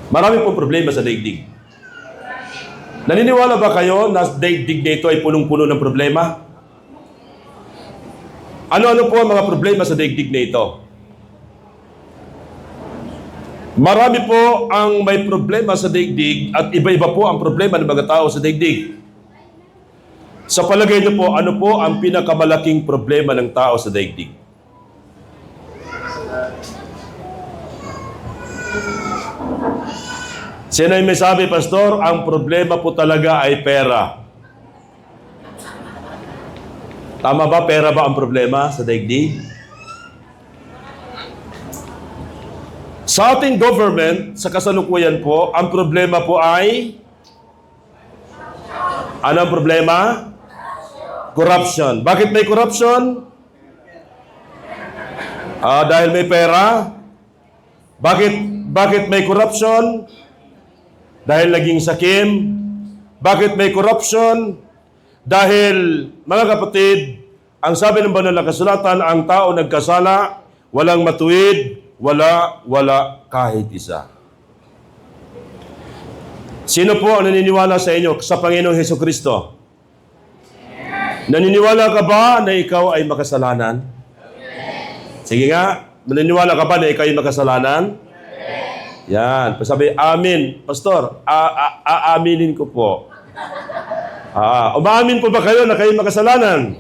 Marami pong problema sa daigdig. Naniniwala ba kayo na daigdig na ito ay punong-puno ng problema? Ano-ano po ang mga problema sa daigdig na ito? Marami po ang may problema sa daigdig at iba-iba po ang problema ng mga tao sa daigdig. Sa palagay niyo po, ano po ang pinakamalaking problema ng tao sa daigdig? Sino yung may sabi, Pastor? Ang problema po talaga ay pera. Tama ba? Pera ba ang problema sa daigdig? Sa ating government, sa kasalukuyan po, ang problema po ay... Ano ang problema? Corruption. Bakit may corruption? Dahil may pera. Bakit may corruption? Dahil naging sakim. Bakit may corruption? Dahil, mga kapatid, ang sabi ng banal na kasulatan, ang tao nagkasala, walang matuwid, wala kahit isa. Sino po ang naniniwala sa inyo sa Panginoong Hesukristo? Naniniwala ka ba na ikaw ay makasalanan? Sige nga, naniniwala ka ba na ikaw ay makasalanan? Yan. Pasabi, amin. Pastor, aaminin ko po. Umaamin po ba kayo na kayo makasalanan?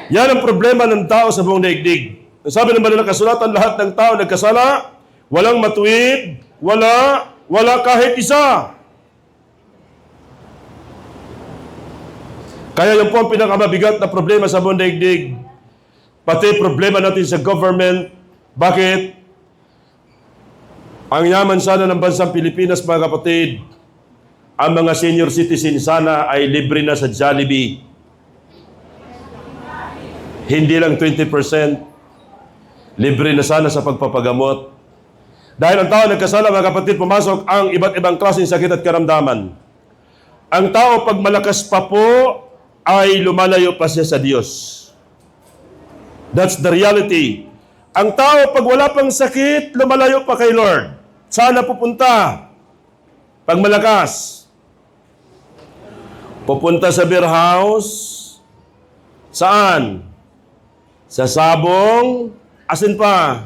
Yan ang problema ng tao sa buong daigdig. Sabi ng banal na kasulatan, lahat ng tao nagkasala, walang matuwid, wala kahit isa. Kaya yun po ang pinakamabigat na problema sa buong daigdig. Pati problema natin sa government. Bakit? Ang yaman sana ng bansang Pilipinas, mga kapatid, ang mga senior citizen sana ay libre na sa Jollibee. Hindi lang 20%. Libre na sana sa pagpapagamot. Dahil ang tao nagkasala, mga kapatid, pumasok ang iba't ibang klaseng sakit at karamdaman. Ang tao, pag malakas pa po, ay lumalayo pa siya sa Diyos. That's the reality. Ang tao, pag wala pang sakit, lumalayo pa kay Lord. Saan na pupunta? Pag malakas. Pupunta sa beer house. Saan? Sa sabong. Asin pa?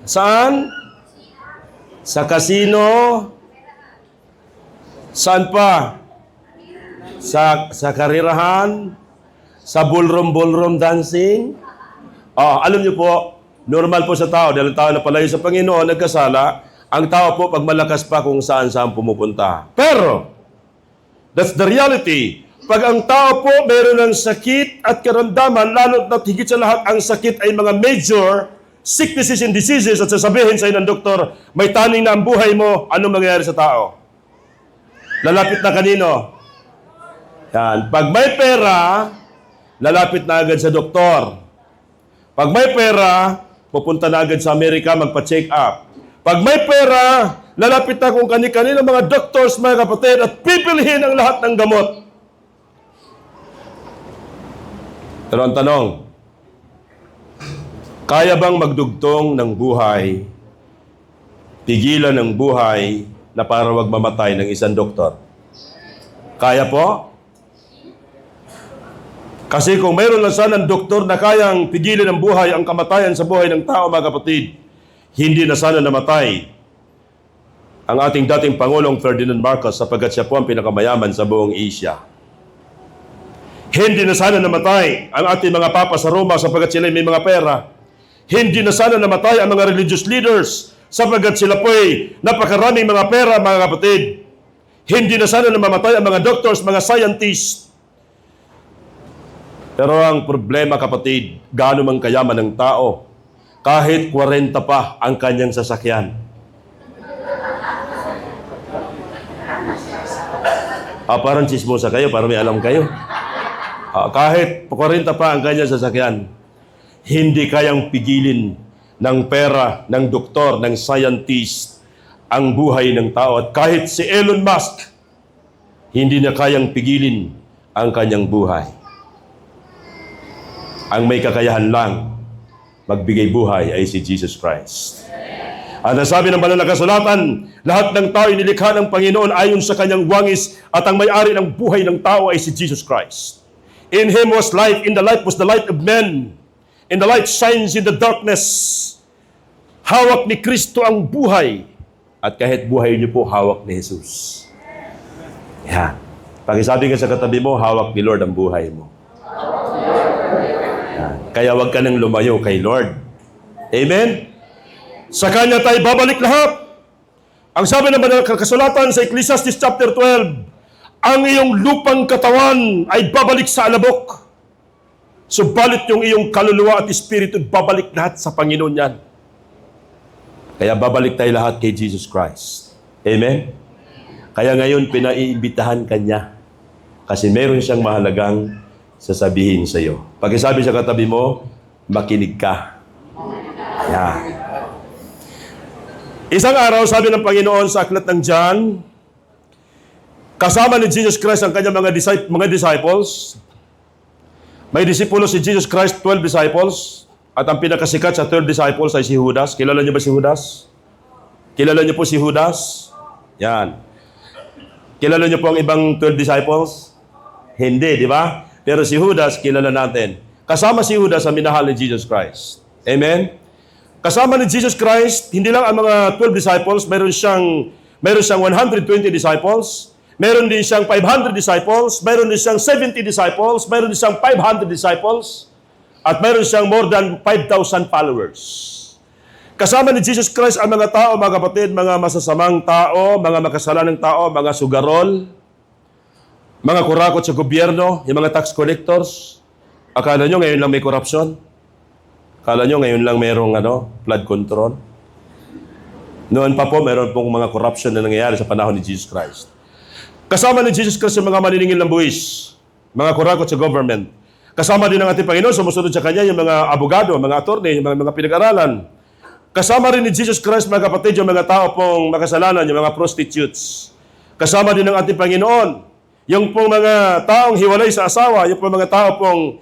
Saan? Sa casino. Saan pa? Sa karirahan. Sa ballroom dancing. Alam niyo po, normal po sa tao, dahil ang tao na palayo sa Panginoon, nagkasala, ang tao po pag malakas pa kung saan-saan pumupunta. Pero, that's the reality. Pag ang tao po meron ng sakit at karamdaman, lalo na higit sa lahat, ang sakit ay mga major sicknesses and diseases, at sasabihin sa'yo ng doktor, may taning na ang buhay mo, anong mangyayari sa tao? Lalapit na kanino? Yan. Pag may pera, lalapit na agad sa doktor. Pag may pera, pupunta na agad sa Amerika, magpa-check up. Pag may pera, lalapit na kung kani-kanino mga doctors, mga kapatid, at pipilihin ang lahat ng gamot. Pero ang tanong, kaya bang magdugtong ng buhay, pigilan ng buhay, na para wag mamatay ng isang doktor? Kaya po? Kasi kung mayroon lang sana ng doktor na kayang pigilan ng buhay ang kamatayan sa buhay ng tao, mga kapatid, hindi na sana namatay ang ating dating Pangulong Ferdinand Marcos sapagkat siya po ang pinakamayaman sa buong Asia. Hindi na sana namatay ang ating mga papa sa Roma sapagkat sila may mga pera. Hindi na sana namatay ang mga religious leaders sapagkat sila po ay napakaraming mga pera, mga kapatid. Hindi na sana namamatay ang mga doctors, mga scientists. Pero ang problema, kapatid, gaano man kayaman ng tao, kahit 40 pa ang kanyang sasakyan. Parang chismosa kayo, para may alam kayo. Kahit 40 pa ang kanyang sasakyan, hindi kayang pigilin ng pera, ng doktor, ng scientist, ang buhay ng tao. At kahit si Elon Musk, hindi na kayang pigilin ang kanyang buhay. Ang may kakayahan lang magbigay buhay ay si Jesus Christ. At nasabi ng banal na kasulatan, lahat ng tao nilikha ng Panginoon ayon sa kanyang wangis at ang may-ari ng buhay ng tao ay si Jesus Christ. In Him was life, in the life was the light of men, and the light shines in the darkness. Hawak ni Kristo ang buhay, at kahit buhay niyo po, hawak ni Jesus. Yan. Pakisabi ka sa katabi mo, hawak ni Lord ang buhay mo. Yan. Kaya wag ka nang lumayo kay Lord. Amen? Sa Kanya tayo babalik lahat. Ang sabi ng banal na kasulatan sa Ecclesiastes chapter 12, ang iyong lupang katawan ay babalik sa alabok. Subalit yung iyong kaluluwa at espiritu, babalik lahat sa Panginoon yan. Kaya babalik tayo lahat kay Jesus Christ. Amen? Kaya ngayon, pinaiimbitahan ka niya. Kasi meron siyang mahalagang sasabihin sa iyo. Pagkasabi sa katabi mo, makinig ka. Yan. Isang araw, sabi ng Panginoon sa aklat ng John, kasama ni Jesus Christ ang kanyang mga disciples. May disipulo si Jesus Christ, 12 disciples. At ang pinakasikat sa 12 disciples ay si Judas. Kilala niyo ba si Judas? Kilala niyo po si Judas? Yan. Kilala niyo po ang ibang 12 disciples? Hindi, di ba? Pero si Judas, kilala natin. Kasama si Judas sa minahal ni Jesus Christ. Amen? Kasama ni Jesus Christ, hindi lang ang mga 12 disciples, meron siyang 120 disciples, meron din siyang 500 disciples, meron din siyang 70 disciples, meron din siyang 500 disciples, at meron siyang more than 5,000 followers. Kasama ni Jesus Christ ang mga tao, mga kapatid, mga masasamang tao, mga makasalanang tao, mga sugarol, mga kurakot sa gobyerno, yung mga tax collectors. Akala nyo ngayon lang may korupsyon? Akala nyo ngayon lang mayroong flood control? Noon pa po, meron pong mga corruption na nangyayari sa panahon ni Jesus Christ. Kasama ni Jesus Christ yung mga maniningil ng buwis, mga kurakot sa government. Kasama din ng ating Panginoon, sumusunod sa Kanya yung mga abogado, mga attorney, yung mga pinag-aralan. Kasama rin ni Jesus Christ, mga kapatid, yung mga tao pong makasalanan, yung mga prostitutes. Kasama din ng ating Panginoon, yung pong mga taong hiwalay sa asawa, yung pong mga tao pong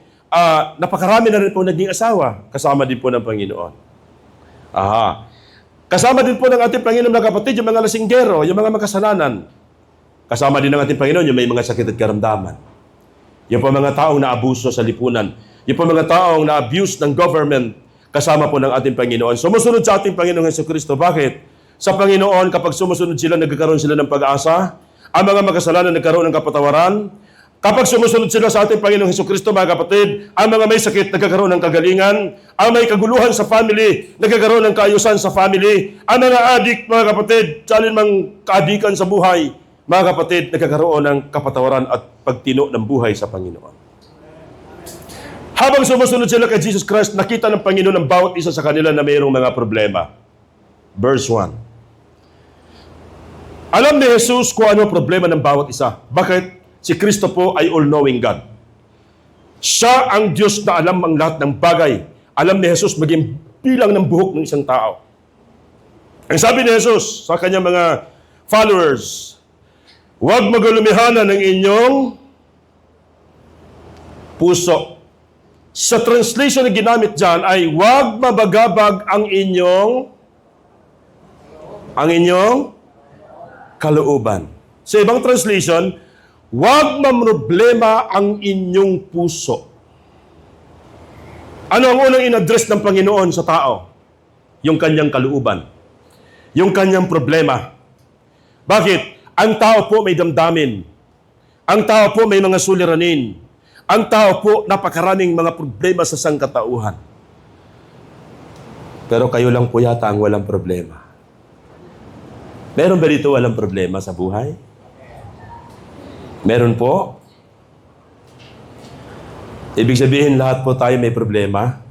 napakarami na rin po naging asawa. Kasama din po ng Panginoon. Aha. Kasama din po ng ating Panginoon, mga kapatid, yung mga lasinggero, yung mga makasalanan. Kasama din ng ating Panginoon, yung may mga sakit at karamdaman. Yung po mga taong naabuso sa lipunan. Yung po mga taong na-abuse ng government. Kasama po ng ating Panginoon. Sumusunod sa ating Panginoong Jesucristo. Bakit? Sa Panginoon, kapag sumusunod sila, nagkakaroon sila ng pag-asa. Ang mga makasalanan nagkaroon ng kapatawaran. Kapag sumusunod sila sa ating Panginoong Jesucristo, mga kapatid, ang mga may sakit nagkakaroon ng kagalingan, ang may kaguluhan sa family, nagkakaroon ng kaayusan sa family, ang mga adik, mga kapatid, salin mang kaadikan sa buhay, mga kapatid, nagkakaroon ng kapatawaran at pagtino ng buhay sa Panginoon. Habang sumusunod sila kay Jesus Christ, nakita ng Panginoon ng bawat isa sa kanila na mayroong mga problema. Verse 1. Alam ni Jesus kung ano problema ng bawat isa. Bakit? Si Kristo po ay all-knowing God. Siya ang Diyos na alam ang lahat ng bagay. Alam ni Jesus maging bilang ng buhok ng isang tao. Ang sabi ni Jesus sa kanyang mga followers, huwag magalumihanan ng inyong puso. Sa translation na ginamit dyan ay huwag mabagabag ang inyong kalooban. Sa ibang translation, huwag mamroblema ang inyong puso. Ano ang unang in-address ng Panginoon sa tao? Yung kanyang kalooban. Yung kanyang problema. Bakit? Ang tao po may damdamin. Ang tao po may mga suliranin. Ang tao po napakaraming mga problema sa sangkatauhan. Pero kayo lang po yata ang walang problema. Meron ba dito walang problema sa buhay? Meron po? Ibig sabihin, lahat po tayo may problema?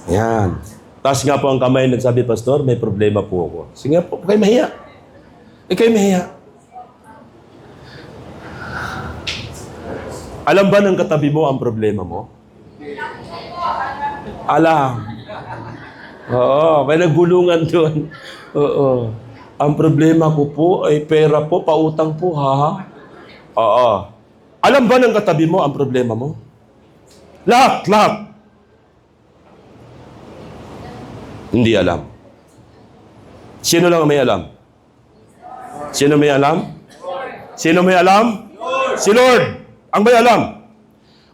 Yan. Taas nga po ang kamay, nagsabi, Pastor, may problema po ako. Sige nga po, kayo mahiya. Kayo mahiya. Alam ba ng katabi mo ang problema mo? Alam. Oo, may nagbulungan doon. Oo. Ang problema ko po ay pera po, pautang po, ha? Oo. Alam ba ng katabi mo ang problema mo? Lahat. Hindi alam. Sino lang ang may alam? Sino may alam? Sino may alam? Si Lord ang may alam.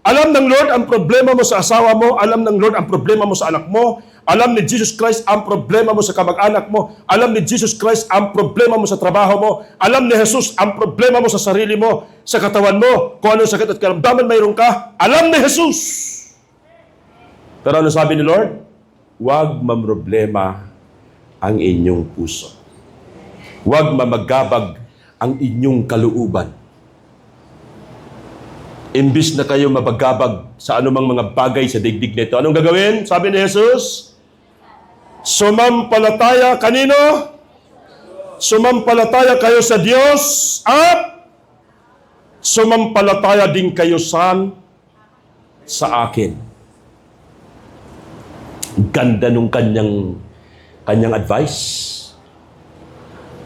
Alam ng Lord ang problema mo sa asawa mo. Alam ng Lord ang problema mo sa anak mo. Alam ni Jesus Christ ang problema mo sa kamag-anak mo. Alam ni Jesus Christ ang problema mo sa trabaho mo. Alam ni Jesus ang problema mo sa sarili mo, sa katawan mo, kung anong sakit at karamdaman mayroon ka. Alam ni Jesus. Pero ano sabi ni Lord? Huwag mamroblema ang inyong puso. Huwag mamagabag ang inyong kalooban. Imbis na kayo mabagabag sa anumang mga bagay sa digdig nito. Anong gagawin? Sabi ni Jesus, sumampalataya kanino? Sumampalataya kayo sa Diyos at sumampalataya din kayo sa akin. Ganda nung kanyang advice.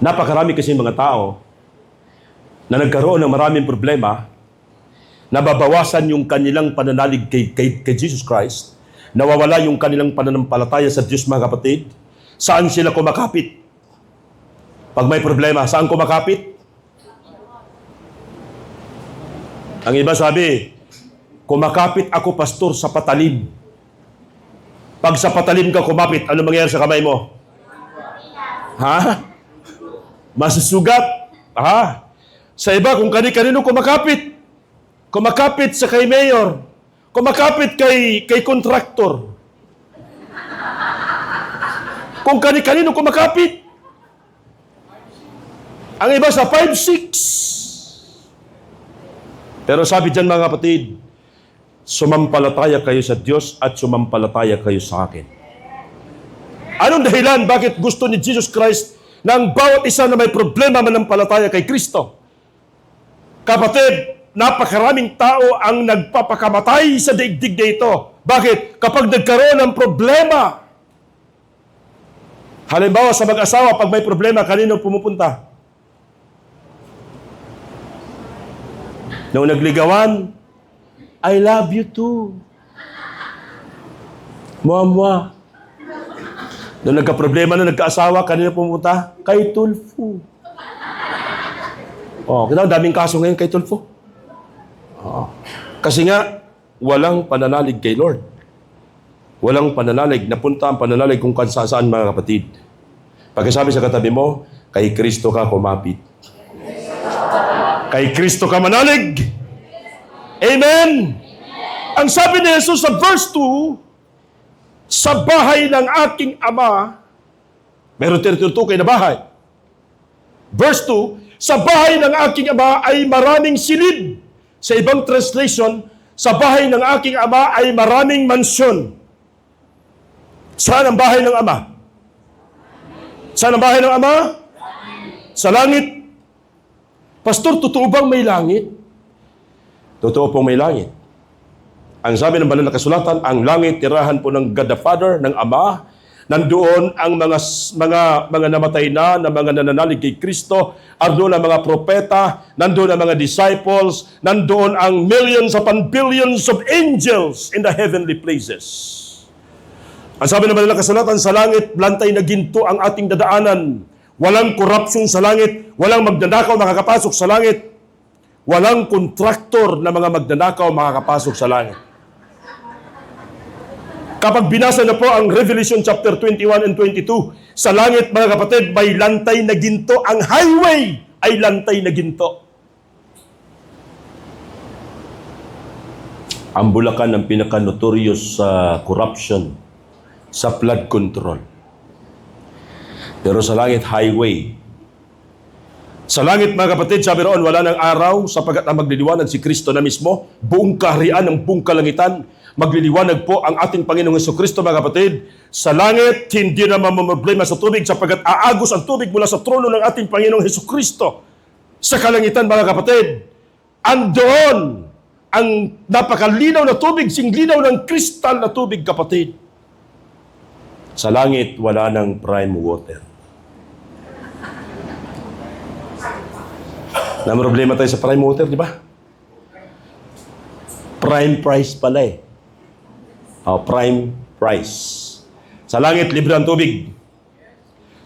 Napakarami kasi mga tao na nagkaroon ng maraming problema, nababawasan yung kanilang pananalig kay Jesus Christ, nawawala yung kanilang pananampalataya sa Diyos, mga kapatid. Saan sila kumakapit? Pag may problema, saan kumakapit? Ang iba sabi, kumakapit ako, pastor, sa patalim. Pag sa patalim ka kumapit, ano mangyayari sa kamay mo? Ha? Masusugat. Ha? Sa iba, kung kani-kanino kumakapit. Kumakapit sa kay mayor. Kumakapit kay kontraktor. Kung kani-kanino kumakapit. Ang iba sa 5-6. Pero sabi dyan, mga kapatid, sumampalataya kayo sa Diyos at sumampalataya kayo sa akin. Anong dahilan bakit gusto ni Jesus Christ na ang bawat isa na may problema manampalataya kay Kristo? Kapatid, napakaraming tao ang nagpapakamatay sa daigdig na ito. Bakit? Kapag nagkaroon ng problema. Halimbawa sa mag-asawa, pag may problema, kanino pumupunta? Nung nagligawan, I love you too. Mwa. Nung nagka-problema na nagka-asawa, kanino pumunta? Kay Tulfo. Kita daming kaso ngayon kay Tulfo. Kasi nga, walang pananalig kay Lord. Walang pananalig. Napunta ang pananalig kung saan, mga kapatid. Pagkasabi sa katabi mo, kay Kristo ka kumapit. Kay Kristo ka manalig. Amen! Ang sabi ni Jesus sa verse 2, sa bahay ng aking ama, meron tinutukoy na bahay. Verse 2, sa bahay ng aking ama ay maraming silid. Sa ibang translation, sa bahay ng aking ama ay maraming mansyon. Saan ang bahay ng ama? Saan ang bahay ng ama? Sa langit. Pastor, totoo bang may langit? Totoo pong may langit. Ang sabi ng banal na kasulatan, ang langit tirahan po ng God the Father, ng Ama. Nandoon ang mga namatay na mga nananalig kay Kristo. Nandoon ang mga propeta, nandoon ang mga disciples, nandoon ang millions upon billions of angels in the heavenly places. Ang sabi ng banal na kasulatan, sa langit, lantay na ginto ang ating dadaanan. Walang korupsyon sa langit, walang magnanakaw makakapasok sa langit, walang kontraktor na mga magnanakaw makakapasok sa langit. Kapag binasa na po ang Revelation chapter 21 and 22, sa langit, mga kapatid, may lantay na ginto. Ang highway ay lantay na ginto. Ang Bulacan ang pinaka-notorious sa corruption, sa flood control. Pero sa langit, highway. Sa langit, mga kapatid, sabi roon, wala ng araw sapagat ang magliliwanag si Kristo na mismo. Buong kaharian ng buong kalangitan, magliliwanag po ang ating Panginoong Jesucristo, mga kapatid. Sa langit, hindi na mamamroblema sa tubig sapagat aagos ang tubig mula sa trono ng ating Panginoong Jesucristo. Sa kalangitan, mga kapatid, andoon ang napakalinaw na tubig, singlinaw ng kristal na tubig, kapatid. Sa langit, wala ng prime water. Na problema tayo sa prime water, di ba? Prime price pala eh. Prime price. Sa langit, libre ang tubig.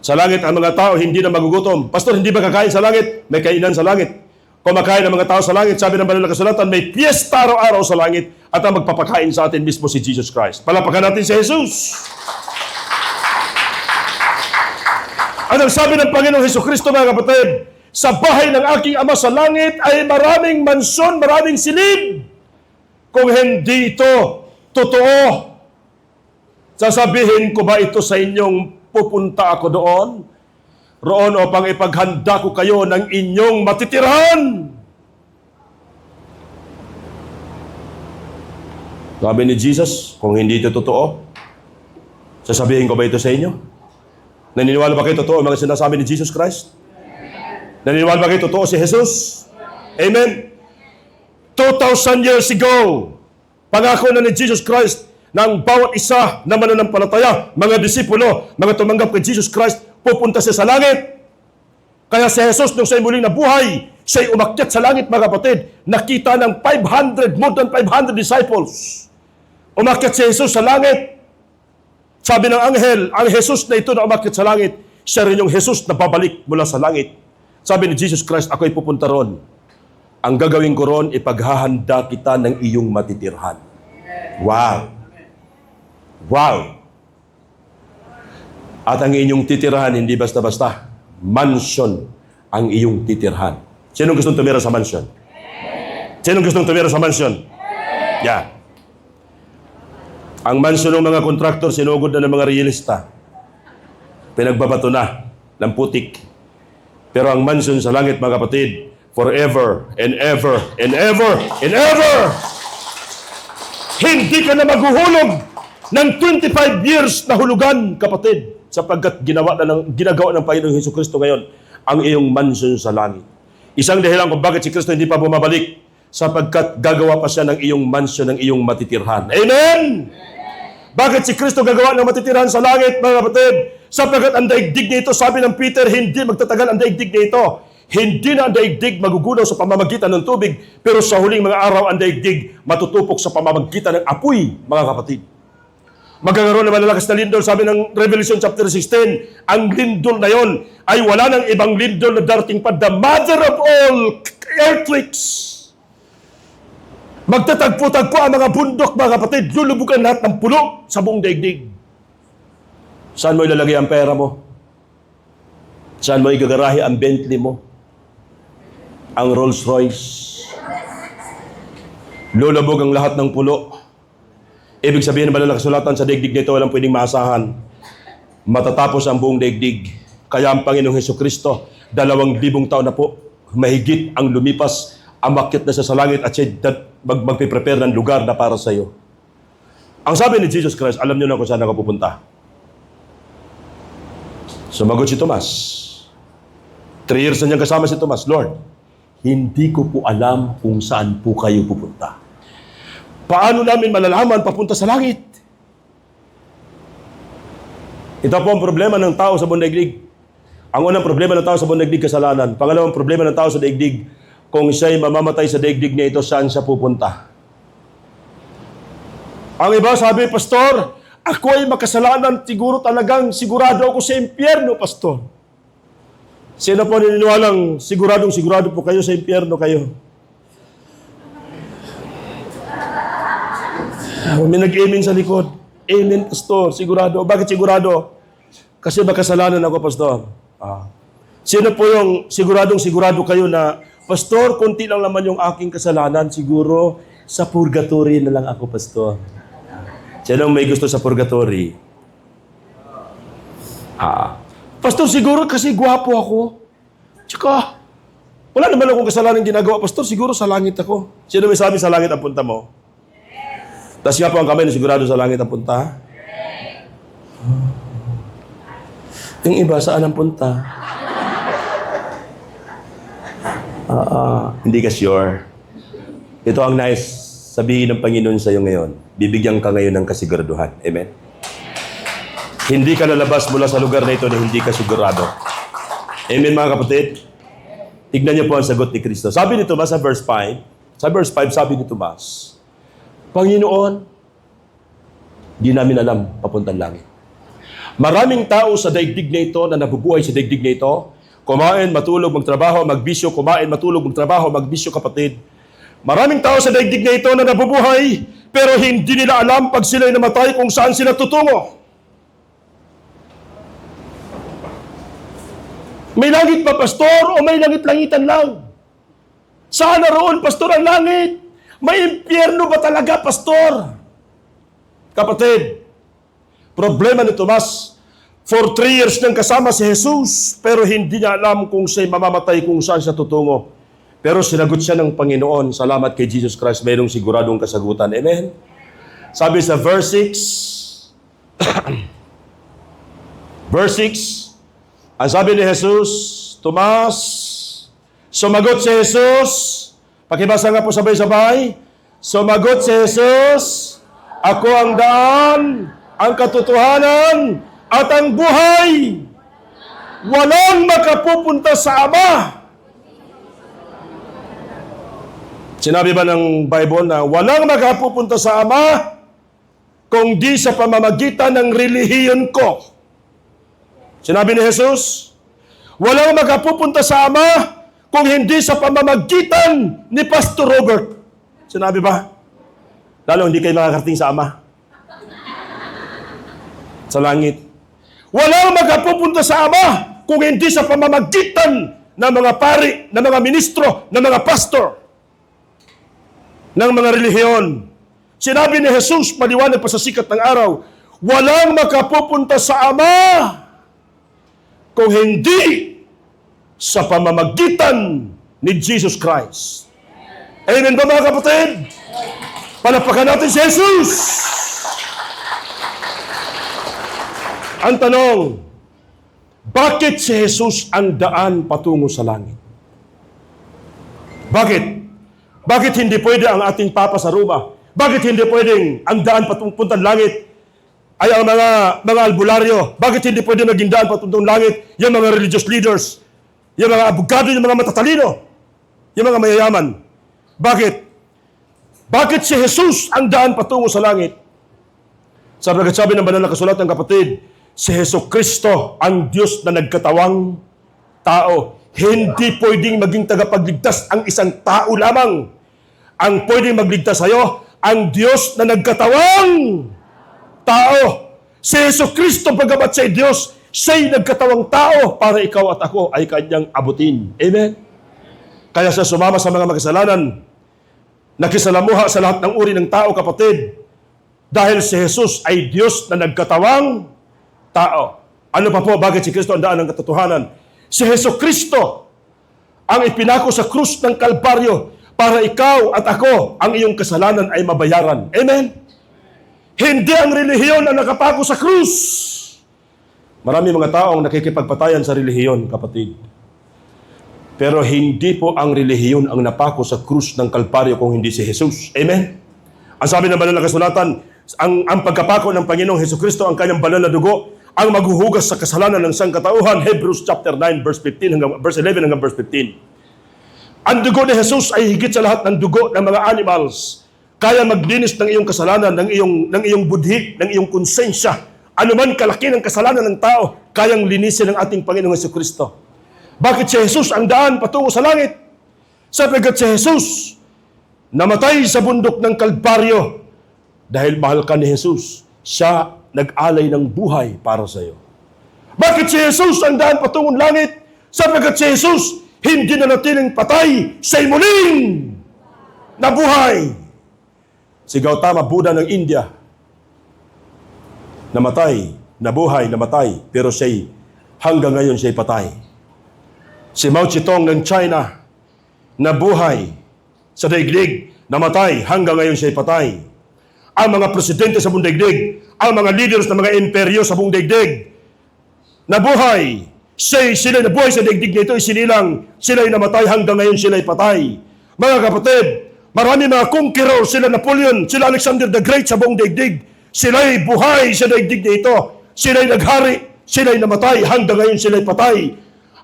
Sa langit ang mga tao hindi na magugutom. Pastor, hindi ba kakain sa langit? May kainan sa langit. Kumakain ang mga tao sa langit. Sabi ng banal na kasulatan, may piyesta araw-araw sa langit at ang magpapakain sa atin mismo si Jesus Christ. Palapakan natin si Jesus. Ang sabi ng Panginoong Hesukristo, mga kapatid, sa bahay ng aking Ama sa langit ay maraming mansyon, maraming silid. Kung hindi ito totoo, sasabihin ko ba ito sa inyong pupunta ako roon upang ipaghanda ko kayo ng inyong matitirhan. Sabi ni Jesus, kung hindi ito totoo, sasabihin ko ba ito sa inyo? Naniniwala ba kayo totoo ang mga sinasabi ni Jesus Christ? Naniniwala ba kayo totoo si Jesus? Amen? 2,000 years ago, pangako na ni Jesus Christ na ang bawat isa na mananampalataya, mga disipulo, mga tumanggap kay Jesus Christ, pupunta siya sa langit. Kaya si Jesus, nung siya'y muling nabuhay, siya'y umakyat sa langit, mga kapatid. Nakita ng more than 500 disciples. Umakyat si Jesus sa langit. Sabi ng anghel, ang Jesus na ito na umakyat sa langit, siya rin yung Jesus na babalik mula sa langit. Sabi ni Jesus Christ, ako'y pupunta ron. Ang gagawin ko ron, ipaghahanda kita ng iyong matitirhan. Wow! Wow! At ang inyong titirhan, hindi basta-basta. Mansion ang iyong titirhan. Sinong gustong tumira sa mansion? Sinong gustong tumira sa mansion? Yeah. Ang mansion ng mga kontraktor, sinugod na ng mga realista. Pinagbabato na ng putik. Pero ang mansion sa langit, mga kapatid, forever and ever and ever and ever. Hindi ka na maghuhulog ng 25 years na hulugan, kapatid, sapagkat ginagawa ng Panginoong Hesukristo ngayon ang iyong mansion sa langit. Isang dahilan kung bakit si Kristo hindi pa bumabalik, sapagkat gagawa pa siya ng iyong mansion, ng iyong matitirhan. Amen! Bakit si Kristo gagawa ng matitirhan sa langit, mga kapatid? Sapagkat ang daigdig nito, sabi ng Peter, hindi magtatagal ang daigdig nito. Hindi na ang daigdig magugunaw sa pamamagitan ng tubig, pero sa huling mga araw ang daigdig matutupok sa pamamagitan ng apoy, mga kapatid. Magkakaroon ng malalakas na lindol, sabi ng Revelation chapter 16, ang lindol na yon ay wala ng ibang lindol na darating pa, the mother of all earthquakes. Magtatagpo-tagpo ang mga bundok, mga kapatid, lulubugan lahat ng pulo sa buong daigdig. Saan mo ilalagay ang pera mo? Saan mo igagarahe ang Bentley mo? Ang Rolls Royce? Lulubog ang lahat ng pulo. Ibig sabihin ng banal na kasulatan, sa daigdig nito walang pwedeng maasahan. Matatapos ang buong daigdig. Kaya ang Panginoong Hesukristo, 2,000 taon na po, mahigit ang lumipas, amakyat na siya sa langit at siya magpiprepare ng lugar na para sa iyo. Ang sabi ni Jesus Christ, alam niyo na kung saan ako pupunta. Sumagot si Tomas. 3 years na niyang kasama si Tomas, Lord, hindi ko po alam kung saan po kayo pupunta. Paano namin malalaman papunta sa langit? Ito po ang problema ng tao sa buong daigdig. Ang unang problema ng tao sa buong daigdig, kasalanan. Pangalawang problema ng tao sa daigdig, kung siya'y mamamatay sa daigdig niya ito, saan siya pupunta? Ang iba sabi, Pastor, ako ay makasalanan, sigurado ako sa impyerno, Pastor. Sino po naniniwalang sigurado po kayo sa impyerno kayo? May nag-amen sa likod. Amen, Pastor. Sigurado. Bakit sigurado? Kasi makasalanan ako, Pastor. Sino po yung sigurado kayo na, Pastor, konti lang naman yung aking kasalanan. Siguro, sa purgatory na lang ako, Pastor. Sino may gusto sa purgatory? Pastor, siguro kasi gwapo ako. Tsaka, wala naman akong kasalanan ginagawa, Pastor. Siguro sa langit ako. Sino may sabi sa langit ang punta mo? Tapos nga po ang kamay na sigurado sa langit ang punta. Yung iba, saan ang punta? Hindi ka sure. Ito ang nais sabihin ng Panginoon sa iyo ngayon. Bibigyan ka ngayon ng kasiguraduhan. Amen? Hindi ka lalabas mula sa lugar na ito na hindi ka sigurado. Amen, mga kapatid? Tignan niyo po ang sagot ni Kristo. Sabi ni Tomas sa verse 5, sabi ni Tomas, Panginoon, di namin alam papuntang langit. Maraming tao sa daigdig na ito na nabubuhay sa daigdig na ito. Kumain, matulog, magtrabaho, magbisyo, kumain, matulog, magtrabaho, magbisyo, kapatid. Maraming tao sa daigdig na ito na nabubuhay, pero hindi nila alam pag sila'y namatay kung saan sila tutungo. May langit ba, pastor, o may langit-langitan lang? Saan naroon, pastor, ang langit? May impyerno ba talaga, pastor? Kapatid, problema ni Tomas, for 3 years nang kasama si Jesus, pero hindi niya alam kung siya'y mamamatay, kung saan siya tutungo. Pero sinagot siya ng Panginoon, salamat kay Jesus Christ, mayroong siguradong kasagutan. Amen? Sabi sa verse 6, verse 6, ang sabi ni Jesus, Tomas, sumagot si Jesus, pakibasa nga po sabay-sabay, sumagot si Jesus, ako ang daan, ang katotohanan, at ang buhay. Walang makapupunta sa Ama. Sinabi ba ng Bible na walang makapupunta sa Ama kung di sa pamamagitan ng relihiyon ko? Sinabi ni Jesus, walang makapupunta sa Ama kung hindi sa pamamagitan ni Pastor Robert. Sinabi ba? Lalo hindi kayo makakarating sa Ama. Sa langit. Walang makapupunta sa Ama kung hindi sa pamamagitan ng mga pari, ng mga ministro, ng mga pastor, ng mga relihiyon. Sinabi ni Jesus, maliwanag pa sa sikat ng araw, walang makapupunta sa Ama kung hindi sa pamamagitan ni Jesus Christ. Amen ba, mga kapatid? Palapakan natin si Jesus! Ang tanong, bakit si Jesus ang daan patungo sa langit? Bakit? Bakit hindi pwede ang ating Papa sa Roma? Bakit hindi pwedeng ang daan patungo langit ay ang mga albularyo? Bakit hindi pwede maging daan patungo langit yung mga religious leaders, yung mga abogado, yung mga matatalino, yung mga mayayaman? Bakit? Bakit si Jesus ang daan patungo sa langit? Sabi ng banal na kasulatan, kapatid, si Jesucristo ang Diyos na nagkatawang tao. Hindi pwedeng maging tagapagligtas ang isang tao lamang. Ang pwedeng magligtas sa'yo, ang Diyos na nagkatawang tao. Si Jesucristo, bagamat siya'y Diyos, siya'y nagkatawang tao para ikaw at ako ay kanyang abutin. Amen? Kaya siya sumama sa mga makasalanan, nakisalamuha sa lahat ng uri ng tao, kapatid, dahil si Jesus ay Diyos na nagkatawang tao. Ano pa po, bakit si Kristo ang daan ng katotohanan? Si Jesucristo ang ipinako sa krus ng Kalbaryo para ikaw at ako, ang iyong kasalanan ay mabayaran. Amen? Hindi ang relihiyon ang nakapako sa krus. Marami mga taong nakikipagpatayan sa relihiyon, kapatid. Pero hindi po ang relihiyon ang napako sa krus ng Kalbaryo kung hindi si Jesus. Amen? Ang sabi ng banal na kasulatan, ang pagkapako ng Panginoong Jesucristo, ang kanyang banal na dugo, ang maghuhugas sa kasalanan ng sangkatauhan. Hebrews chapter 9 verse 15 hanggang verse 11 hanggang verse 15. Ang dugo ni Jesus ay higit sa lahat ng dugo ng mga animals. Kaya maglinis ng iyong kasalanan, ng iyong budhi, ng iyong konsensya. Ano man kalaki ng kasalanan ng tao, kayang linisin ng ating Panginoong Jesucristo. Bakit si Jesus ang daan patungo sa langit? Sapagkat si Jesus namatay sa bundok ng Kalbaryo dahil mahal ka ni Jesus. Siya nag-alay ng buhay para sa iyo. Bakit si Jesus ang daan patungong langit? Sapagkat si Jesus hindi na natiling patay, siya'y muling nabuhay. Si Gautama Buddha ng India, namatay, nabuhay, namatay, pero siya'y hanggang ngayon siya'y patay. Si Mao Zedong ng China, nabuhay sa daigdig, namatay, hanggang ngayon siya'y patay. Ang mga presidente sa buong daigdig, ang mga leaders ng mga imperyo sa buong daigdig, nabuhay. Sila nabuhay sa daigdig nito, isinilang, sila'y namatay, hanggang ngayon sila'y patay. Mga kapatid, marami mga conqueror, sila Napoleon, sila Alexander the Great sa buong daigdig, sila'y buhay sa daigdig nito, sila'y naghari, sila'y namatay, hanggang ngayon sila'y patay.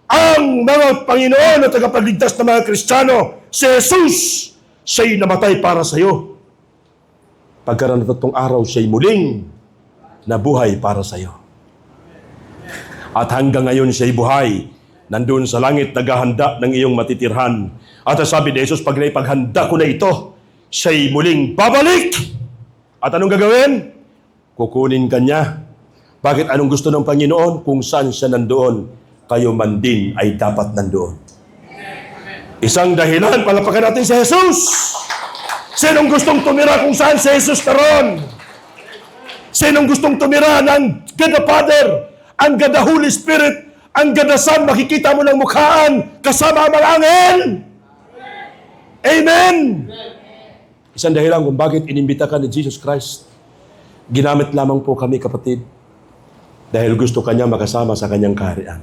Ang mga Panginoon at tagapagligtas ng mga Kristiyano, si Jesus, siya'y namatay para sa iyo. Pagkaraan na tatlong araw, siya'y muling nabuhay para sa iyo. At hanggang ngayon siya'y buhay. Nandun sa langit, naghahanda ng iyong matitirhan. At sabi ni Jesus, pag naipaghanda ko na ito, siya'y muling babalik. At anong gagawin? Kukunin ka niya. Bakit anong gusto ng Panginoon? Kung saan siya nandoon, kayo man din ay dapat nandoon. Isang dahilan, palapakan natin si Jesus. Sinong gustong tumira kung saan si Jesus naroon? Sinong gustong tumira ng God the Father, ang God the Holy Spirit, ang God the Son, makikita mo ng mukhaan kasama ang mga anghel? Amen! Isang dahilan kung bakit inimbita ka ni Jesus Christ. Ginamit lamang po kami, kapatid, dahil gusto kanya makasama sa kanyang kaharian.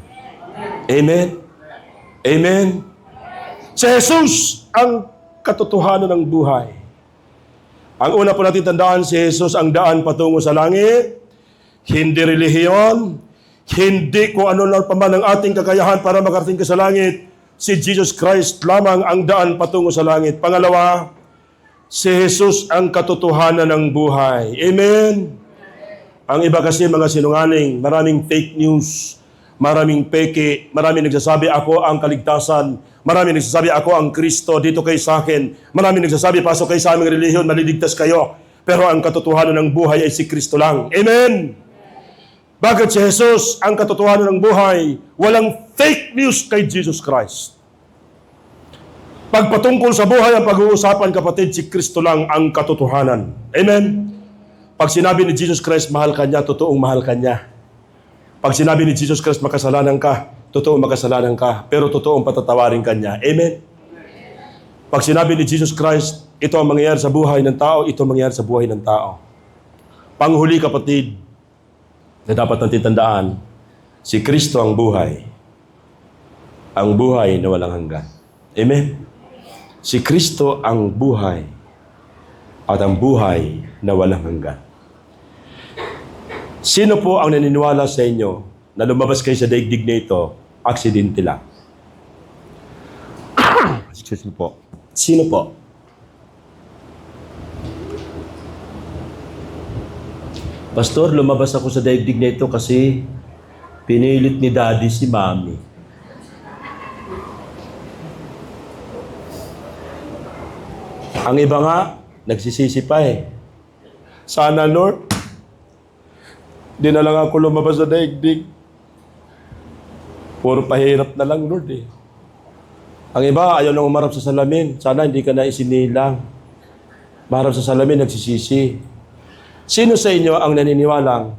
Amen? Amen? Si Jesus ang katotohanan ng buhay. Ang una po natin tandaan, si Jesus ang daan patungo sa langit. Hindi relihiyon. Hindi kung ano lang pa man ang ating kakayahan para makarating ka sa langit. Si Jesus Christ lamang ang daan patungo sa langit. Pangalawa, si Jesus ang katotohanan ng buhay. Amen? Ang iba kasi mga sinungaling, maraming fake news, maraming peke, maraming nagsasabi ako ang kaligtasan, maraming nagsasabi ako ang Kristo, dito kayo sa akin, maraming nagsasabi pasok kayo sa aming relihiyon, maliligtas kayo. Pero ang katotohanan ng buhay ay si Kristo lang. Amen? Bakit si Jesus ang katotohanan ng buhay? Walang fake news kay Jesus Christ. Pagpatungkol sa buhay ang pag-uusapan, kapatid, si Kristo lang ang katotohanan. Amen? Pag sinabi ni Jesus Christ, mahal ka niya, totoong mahal ka niya. Pag sinabi ni Jesus Christ, makasalanan ka, totoong makasalanan ka, pero totoong patatawarin ka niya. Amen? Pag sinabi ni Jesus Christ, ito ang mangyayari sa buhay ng tao, ito ang mangyayari sa buhay ng tao. Panghuli, kapatid, na dapat natin tandaan, si Kristo ang buhay na walang hanggan. Amen? Si Kristo ang buhay at ang buhay na walang hanggan. Sino po ang naniniwala sa inyo na lumabas kayo sa daigdig na ito, aksidente lang? Excuse me po. Sino po? Pastor, lumabas ako sa daigdig na ito kasi pinilit ni Daddy si Mommy. Ang iba nga, nagsisisi pa eh. Sana, Lord, di na lang ako lumabas sa daigdig. Puro pahirap na lang, Lord eh. Ang iba, ayaw nang umarap sa salamin. Sana hindi ka na isinilang. Maharap sa salamin, nagsisisi. Sino sa inyo ang naniniwalang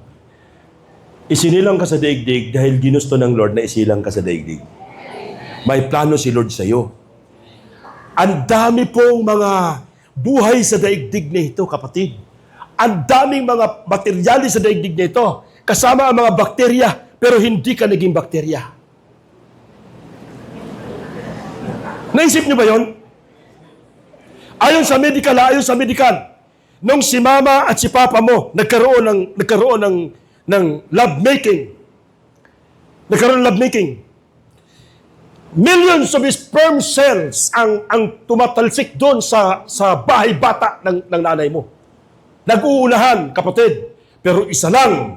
isinilang ka sa daigdig dahil ginusto ng Lord na isilang ka sa daigdig? May plano si Lord sa iyo. Ang dami pong mga buhay sa daigdig na ito, kapatid. Ang daming mga materyales sa daigdig na ito. Kasama ang mga bakterya, pero hindi ka naging bakterya. Naisip niyo ba yon? Ayon sa medical, nung si mama at si papa mo nagkaroon ng lovemaking. Nagkaroon ng lovemaking. Millions of sperm cells ang tumatalsik doon sa bahay bata ng nanay mo. Nag-uunahan, kapatid. Pero isa lang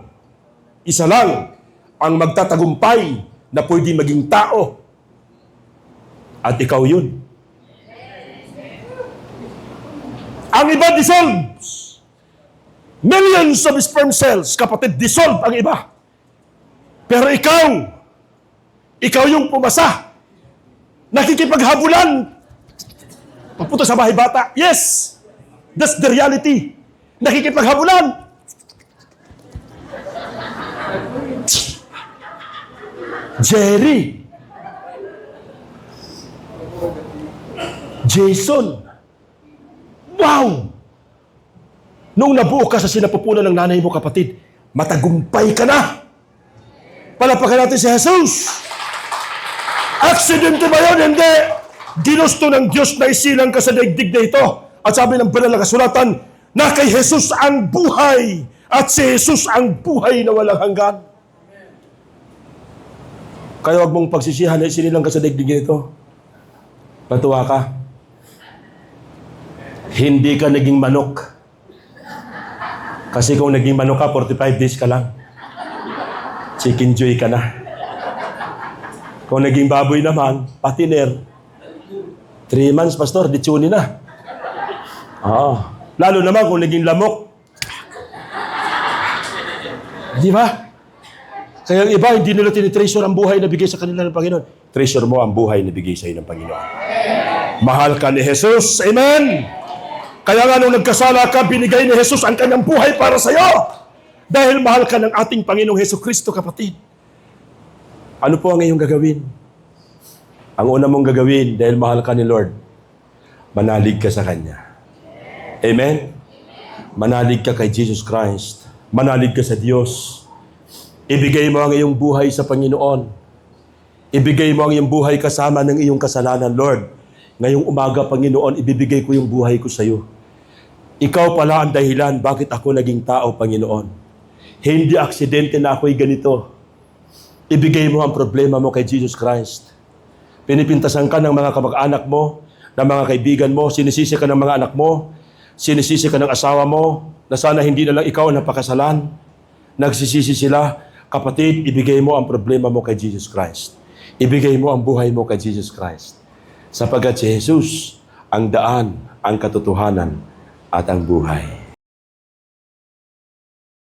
ang magtatagumpay na pwede maging tao. At ikaw yun. Ang iba dissolves. Millions of sperm cells, kapatid, dissolve ang iba. Pero ikaw yung pumasa. Nakikipaghabulan. Papunta sa bahay bata. Yes! That's the reality. Nakikipaghabulan. Jerry. Jason. Wow! Nung nabuo ka sa sinapupunan ng nanay mo, kapatid, matagumpay ka na. Palapakan natin si Jesus. Aksidente ba yun? Hindi. Ginusto ng Diyos na isilang ka sa daigdig na ito. At sabi ng banal na kasulatan, na kay Jesus ang buhay. At si Jesus ang buhay na walang hanggan. Kaya huwag mong pagsisihan na isinilang ka sa daigdig na ito. Matuwa ka. Hindi ka naging manok. Kasi kung naging manok ka, 45 days ka lang. Chicken joy ka na. Kung naging baboy naman, patiner. 3 months, pastor, ditsuni na. Lalo naman kung naging lamok. Di ba? Kaya ang iba, hindi nila tinitreasure ang buhay na bigay sa kanila ng Panginoon. Treasure mo ang buhay na bigay sa iyo ng Panginoon. Mahal ka ni Jesus. Amen! Kaya nga nung nagkasala ka, binigay ni Jesus ang kanyang buhay para sa iyo. Dahil mahal ka ng ating Panginoong Jesucristo, kapatid. Ano po ang iyong gagawin? Ang una mong gagawin, dahil mahal ka ni Lord, manalig ka sa Kanya. Amen? Manalig ka kay Jesus Christ. Manalig ka sa Diyos. Ibigay mo ang iyong buhay sa Panginoon. Ibigay mo ang iyong buhay kasama ng iyong kasalanan, Lord. Ngayong umaga, Panginoon, ibibigay ko yung buhay ko sa iyo. Ikaw pala ang dahilan bakit ako naging tao, Panginoon. Hindi aksidente na ako'y ganito. Ibigay mo ang problema mo kay Jesus Christ. Pinipintasan ka ng mga kamag-anak mo, ng mga kaibigan mo, sinisisi ka ng mga anak mo, sinisisi ka ng asawa mo, na sana hindi na lang ikaw ang napakasalan. Nagsisisi sila. Kapatid, ibigay mo ang problema mo kay Jesus Christ. Ibigay mo ang buhay mo kay Jesus Christ. Sapagkat si Jesus ang daan, ang katotohanan, at ang buhay.